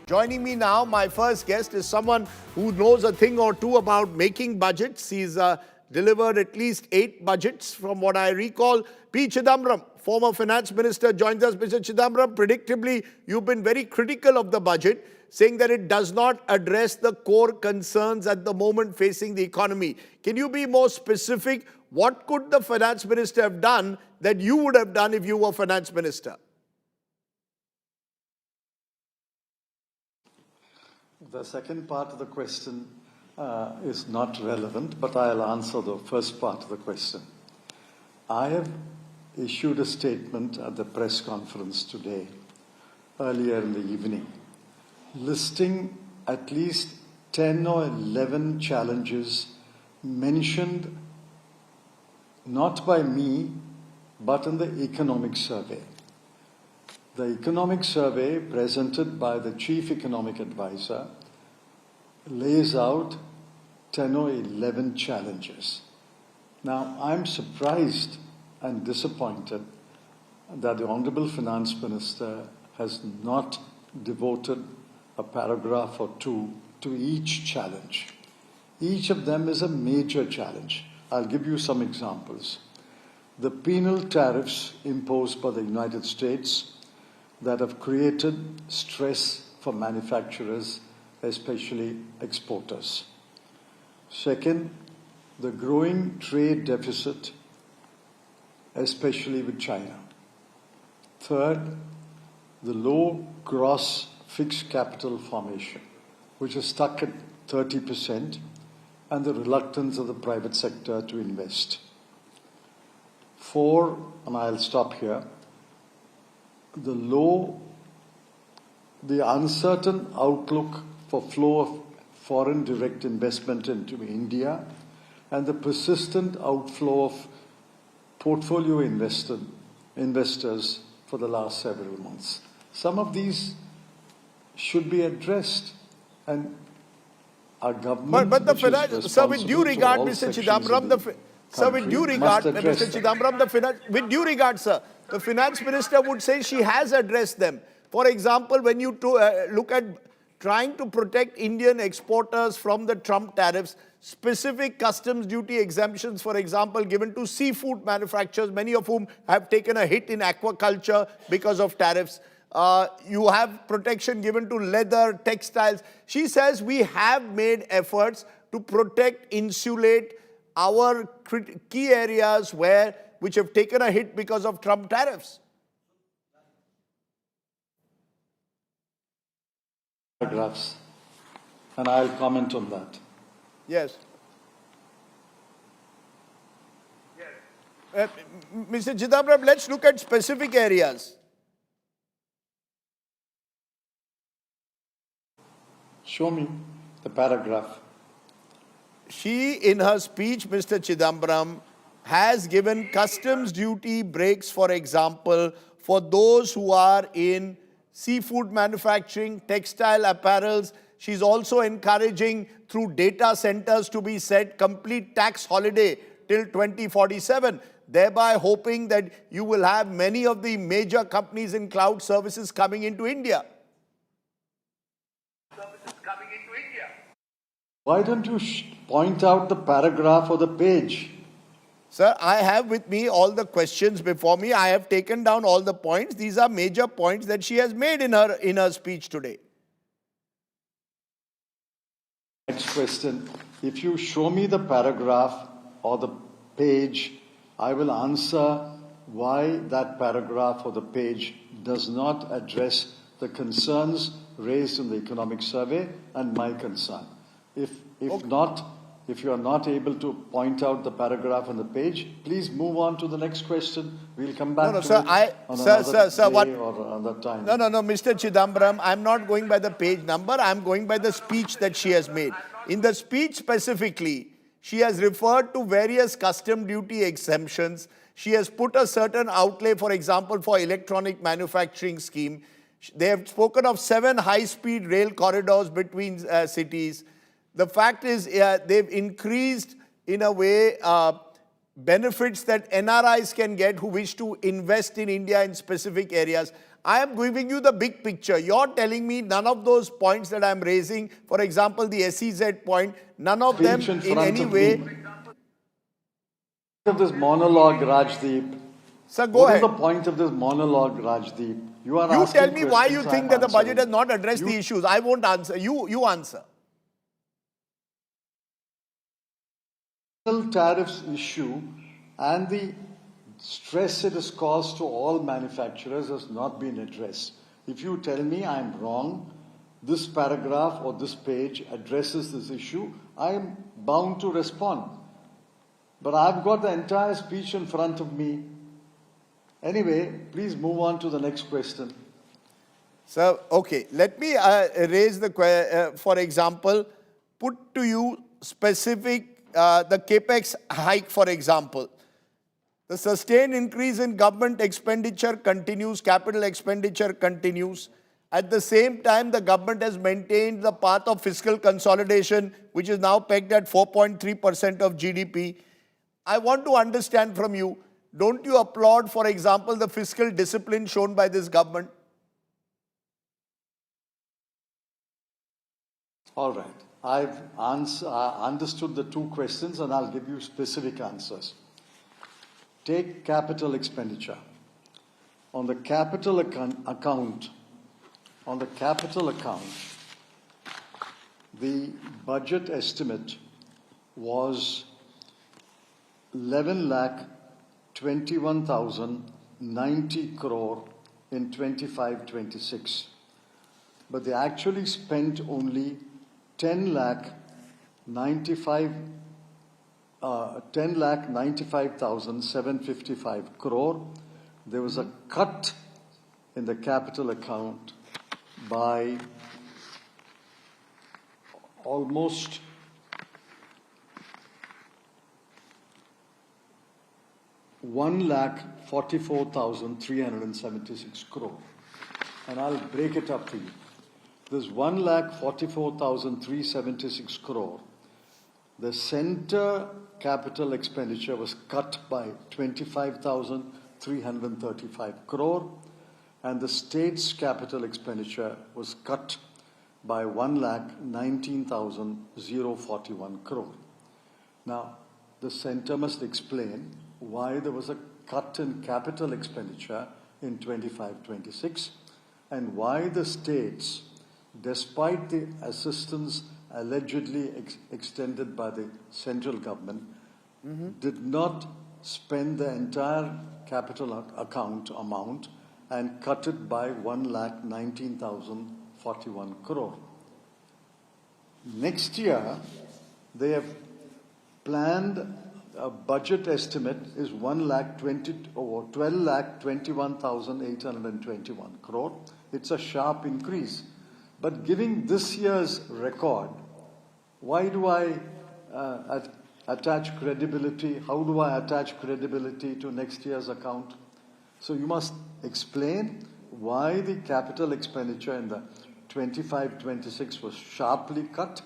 Joining me now, my first guest is someone who knows a thing or two about making budgets. He's delivered at least 8 budgets from what I recall. P. Chidambaram, former finance minister, joins us. Mr. Chidambaram, predictably, you've been very critical of the budget, saying that it does not address the core concerns at the moment facing the economy. Can you be more specific? What could the finance minister have done that you would have done if you were finance minister? The second part of the question is not relevant, but I'll answer the first part of the question. I have issued a statement at the press conference today, earlier in the evening, listing at least 10 or 11 challenges mentioned not by me, but in the economic survey. The economic survey presented by the chief economic advisor lays out 10 or 11 challenges. Now, I'm surprised and disappointed that the Honorable Finance Minister has not devoted a paragraph or two to each challenge. Each of them is a major challenge. I'll give you some examples. The penal tariffs imposed by the United States that have created stress for manufacturers, especially exporters. Second, the growing trade deficit, especially with China. Third, the low gross fixed capital formation, which is stuck at 30%, and the reluctance of the private sector to invest. 4, and I'll stop here, the uncertain outlook for flow of foreign direct investment into India and the persistent outflow of portfolio investors for the last several months. Some of these should be addressed, and our government, but the sir, with due regard, Mr. Chidambaram, sir, with due regard, Mr. Chidambaram, with due regard, sir, the finance minister would say she has addressed them. For example, when you look at trying to protect Indian exporters from the Trump tariffs, specific customs duty exemptions, for example, given to seafood manufacturers, many of whom have taken a hit in aquaculture because of tariffs. You have protection given to leather, textiles. She says we have made efforts to protect, insulate our key areas which have taken a hit because of Trump tariffs. Paragraphs, and I'll comment on that. Yes. Mr. Chidambaram, let's look at specific areas. Show me the paragraph. She, in her speech, Mr. Chidambaram, has given customs duty breaks, for example, for those who are in seafood manufacturing, textile apparels. She's also encouraging through data centers to be set complete tax holiday till 2047, thereby hoping that you will have many of the major companies in cloud services coming into India. Why don't you point out the paragraph or the page? Sir, I have with me all the questions before me. I have taken down all the points. These are major points that she has made in her speech today. Next question. If you show me the paragraph or the page, I will answer why that paragraph or the page does not address the concerns raised in the economic survey and my concern. If you are not able to point out the paragraph on the page, please move on to the next question. We'll come back to sir, it on another day or another time. No, Mr. Chidambaram, I'm not going by the page number. I'm going by the speech that she has made. In the speech specifically, she has referred to various custom duty exemptions. She has put a certain outlay, for example, for electronic manufacturing scheme. They have spoken of 7 high-speed rail corridors between cities. The fact is they've increased, in a way, benefits that NRIs can get who wish to invest in India in specific areas. I am giving you the big picture. You're telling me none of those points that I'm raising, for example, the SEZ point, none of them in any way. Of this monologue, Rajdeep. Sir, go What ahead. is the point of this monologue, Rajdeep? You are You asking tell me why you questions, think I'm that the budget has answering. not addressed the issues. I won't answer. You answer. Tariffs issue and the stress it has caused to all manufacturers has not been addressed. If you tell me I'm wrong, this paragraph or this page addresses this issue, I am bound to respond. But I've got the entire speech in front of me. Anyway, please move on to the next question. So, okay, let me raise the, for example, put to you specific, the capex hike, for example. The sustained increase in government expenditure continues, capital expenditure continues. At the same time, the government has maintained the path of fiscal consolidation, which is now pegged at 4.3% of GDP. I want to understand from you, don't you applaud, for example, the fiscal discipline shown by this government? All right. I've understood the two questions and I'll give you specific answers. Take capital expenditure. On the capital account, the budget estimate was 11,21,090 crore in 25-26. But they actually spent only 10,95,755 crore. There was a cut in the capital account by almost $1,44,376 crore. And I'll break it up for you. This 1,44,376 crore. The center capital expenditure was cut by 25,335 crore, and the state's capital expenditure was cut by 1,19,041 crore. Now, the center must explain why there was a cut in capital expenditure in 25-26 and why the states, despite the assistance allegedly extended by the central government, did not spend the entire capital account amount and cut it by 1,19,041 crore. Next year, they have planned a budget estimate is 12,21,821 crore. It's a sharp increase. But giving this year's record, why do I attach credibility? How do I attach credibility to next year's account? So you must explain why the capital expenditure in the 25-26 was sharply cut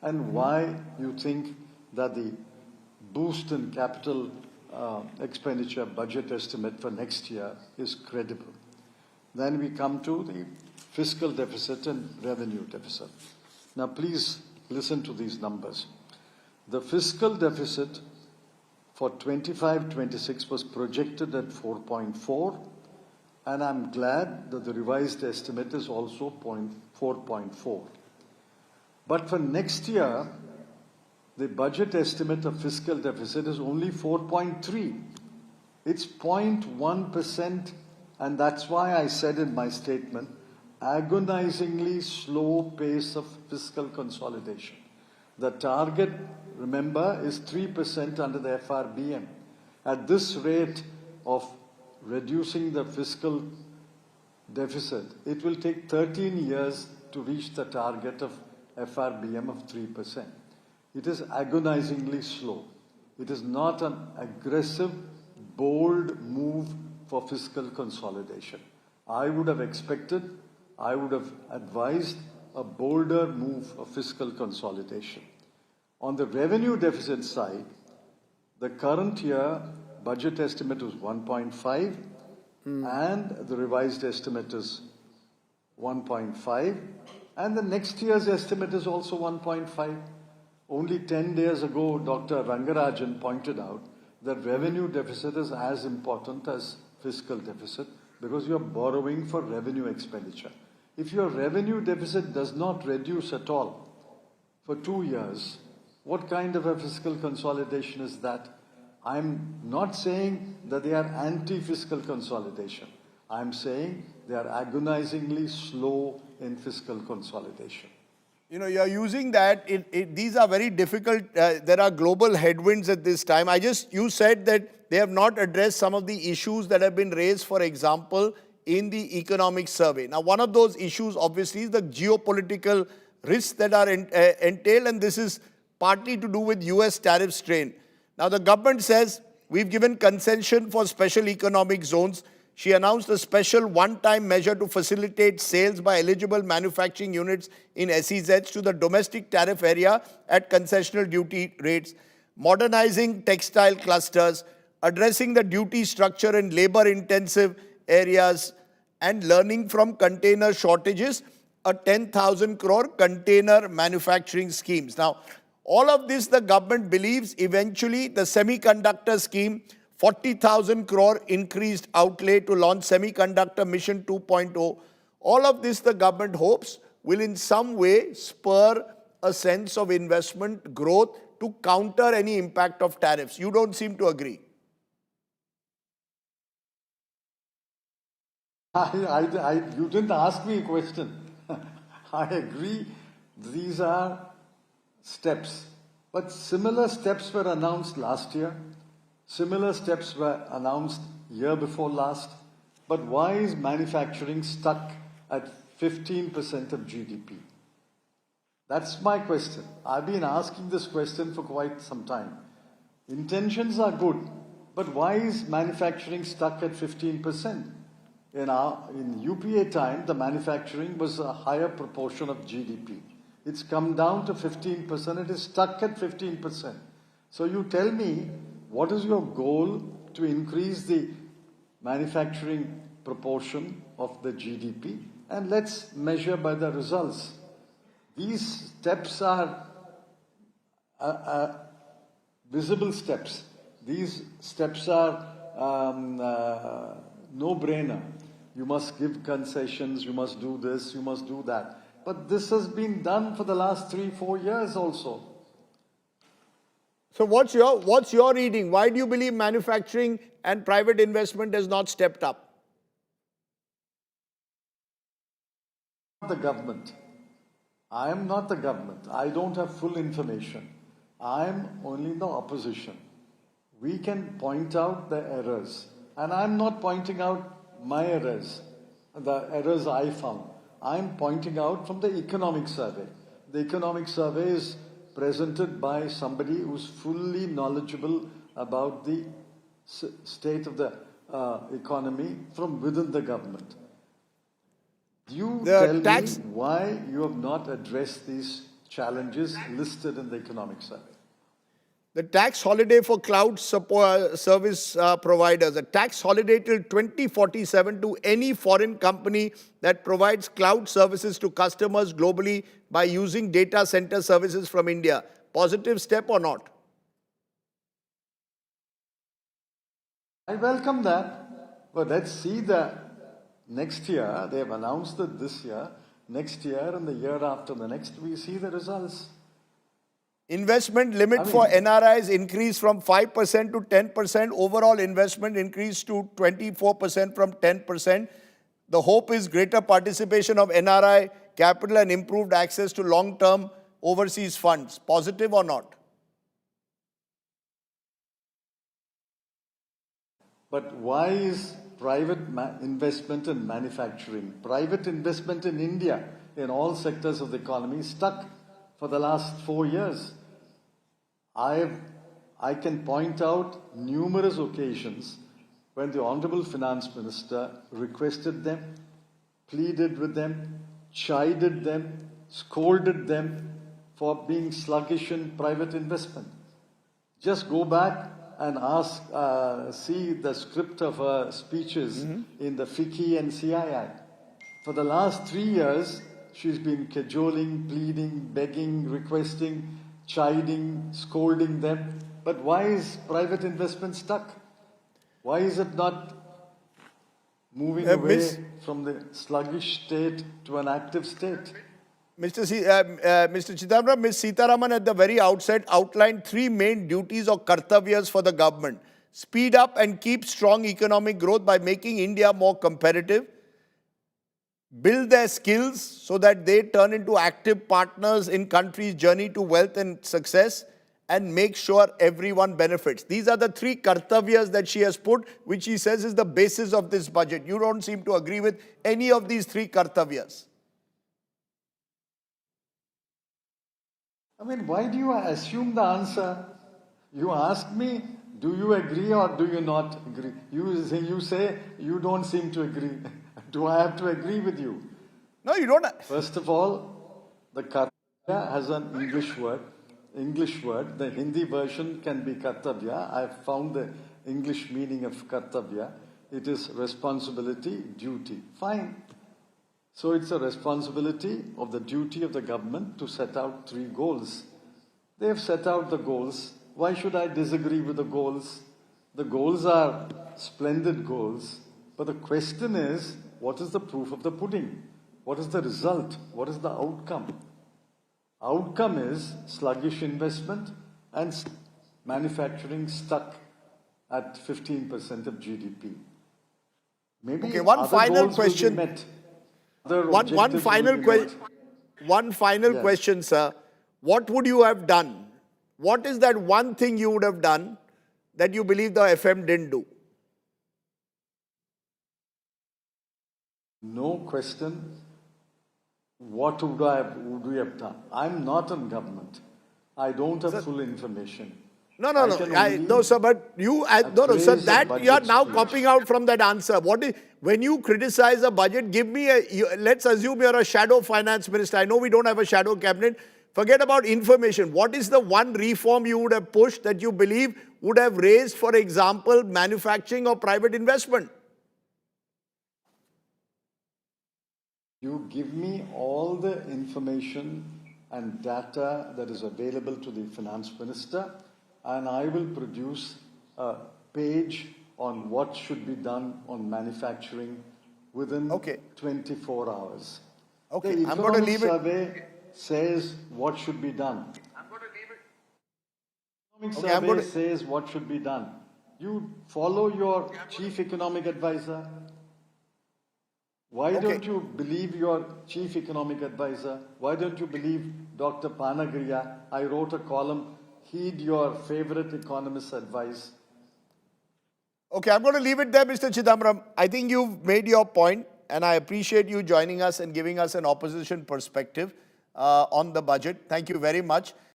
and why you think that the boost in capital expenditure budget estimate for next year is credible. Then we come to the fiscal deficit and revenue deficit. Now please listen to these numbers. The fiscal deficit for 25-26 was projected at 4.4, and I'm glad that the revised estimate is also 4.4. But for next year, the budget estimate of fiscal deficit is only 4.3. It's 0.1%, and that's why I said in my statement, agonizingly slow pace of fiscal consolidation. The target, remember, is 3% under the FRBM. At this rate of reducing the fiscal deficit, it will take 13 years to reach the target of FRBM of 3%. It is agonizingly slow. It is not an aggressive, bold move for fiscal consolidation. I would have advised a bolder move of fiscal consolidation. On the revenue deficit side, The current year budget estimate was 1.5 and the revised estimate is 1.5 and the next year's estimate is also 1.5. Only 10 days ago, Dr. Rangarajan pointed out that revenue deficit is as important as fiscal deficit because you're borrowing for revenue expenditure. If your revenue deficit does not reduce at all for 2 years, what kind of a fiscal consolidation is that? I'm not saying that they are anti-fiscal consolidation. I'm saying they are agonizingly slow in fiscal consolidation. You know, you're using that. These are very difficult. There are global headwinds at this time. You said that they have not addressed some of the issues that have been raised, for example, in the economic survey. Now, one of those issues, obviously, is the geopolitical risks that are entailed, and this is partly to do with US tariff strain. Now, the government says, we've given concession for special economic zones. She announced a special one-time measure to facilitate sales by eligible manufacturing units in SEZs to the domestic tariff area at concessional duty rates, modernizing textile clusters, addressing the duty structure in labor-intensive areas, and learning from container shortages, a 10,000 crore container manufacturing schemes. Now, all of this, the government believes eventually the semiconductor scheme, 40,000 crore increased outlay to launch Semiconductor Mission 2.0. All of this, the government hopes, will in some way spur a sense of investment growth to counter any impact of tariffs. You don't seem to agree. You didn't ask me a question. I agree, these are steps. But similar steps were announced last year. Similar steps were announced year before last. But why is manufacturing stuck at 15% of GDP? That's my question. I've been asking this question for quite some time. Intentions are good, but why is manufacturing stuck at 15%? In UPA time, the manufacturing was a higher proportion of GDP. It's come down to 15%. It is stuck at 15%. So you tell me, what is your goal to increase the manufacturing proportion of the GDP? And let's measure by the results. These steps are visible steps. These steps are no-brainer. You must give concessions, you must do this, you must do that. But this has been done for the last 3-4 years also. So what's your reading? Why do you believe manufacturing and private investment has not stepped up? The government. I am not the government. I don't have full information. I am only in the opposition. We can point out the errors. And I'm not pointing out my errors, the errors I found. I'm pointing out from the economic survey. The economic survey is presented by somebody who's fully knowledgeable about the state of the economy from within the government. You tell me why you have not addressed these challenges listed in the economic survey. The tax holiday for cloud service providers, a tax holiday till 2047 to any foreign company that provides cloud services to customers globally by using data center services from India. Positive step or not? I welcome that. But let's see the next year. They have announced it this year. Next year and the year after the next, we see the results. Investment limit for NRIs increased from 5% to 10%. Overall investment increased to 24% from 10%. The hope is greater participation of NRI capital and improved access to long-term overseas funds. Positive or not? But why is private investment in manufacturing, private investment in India, in all sectors of the economy stuck for the last 4 years? I can point out numerous occasions when the Honorable Finance Minister requested them, pleaded with them, chided them, scolded them for being sluggish in private investment. Just go back and see the script of her speeches in the FICCI and CII. For the last 3 years, she's been cajoling, pleading, begging, requesting, chiding, scolding them. But why is private investment stuck? Why is it not moving away from the sluggish state to an active state? Mr. Chidambaram, Ms. Sitaraman at the very outset outlined 3 main duties or kartavyas for the government. Speed up and keep strong economic growth by making India more competitive. Build their skills so that they turn into active partners in country's journey to wealth and success, and make sure everyone benefits. These are the 3 kartavyas that she has put, which she says is the basis of this budget. You don't seem to agree with any of these 3 kartavyas. I mean, why do you assume the answer? You ask me, do you agree or do you not agree? You say you don't seem to agree. Do I have to agree with you? No, you don't. First of all, the kartavya has an English word. The Hindi version can be kartavya. I have found the English meaning of kartavya. It is responsibility, duty. Fine. So it's a responsibility of the duty of the government to set out 3 goals. They have set out the goals. Why should I disagree with the goals? The goals are splendid goals. But the question is, what is the proof of the pudding? What is the result? What is the outcome? Outcome is sluggish investment and manufacturing stuck at 15% of GDP. Maybe okay, one final question. One final question, sir. What would you have done? What is that one thing you would have done that you believe the FM didn't do? No question. What would we have done? I'm not in government. I don't have full information. No, sir, but you, sir, that you are now copying out from that answer. When you criticize a budget, give me let's assume you're a shadow finance minister. I know we don't have a shadow cabinet. Forget about information. What is the one reform you would have pushed that you believe would have raised, for example, manufacturing or private investment? You give me all the information and data that is available to the finance minister, and I will produce a page on what should be done on manufacturing within 24 hours. Okay, The I'm going to leave it. survey says what should be done. Economic survey says what should be done. You follow your chief economic advisor. Why don't you believe your chief economic advisor? Why don't you believe Dr. Panagriya? I wrote a column, heed your favorite economist's advice. Okay, I'm going to leave it there, Mr. Chidambaram. I think you've made your point, and I appreciate you joining us and giving us an opposition perspective on the budget. Thank you very much.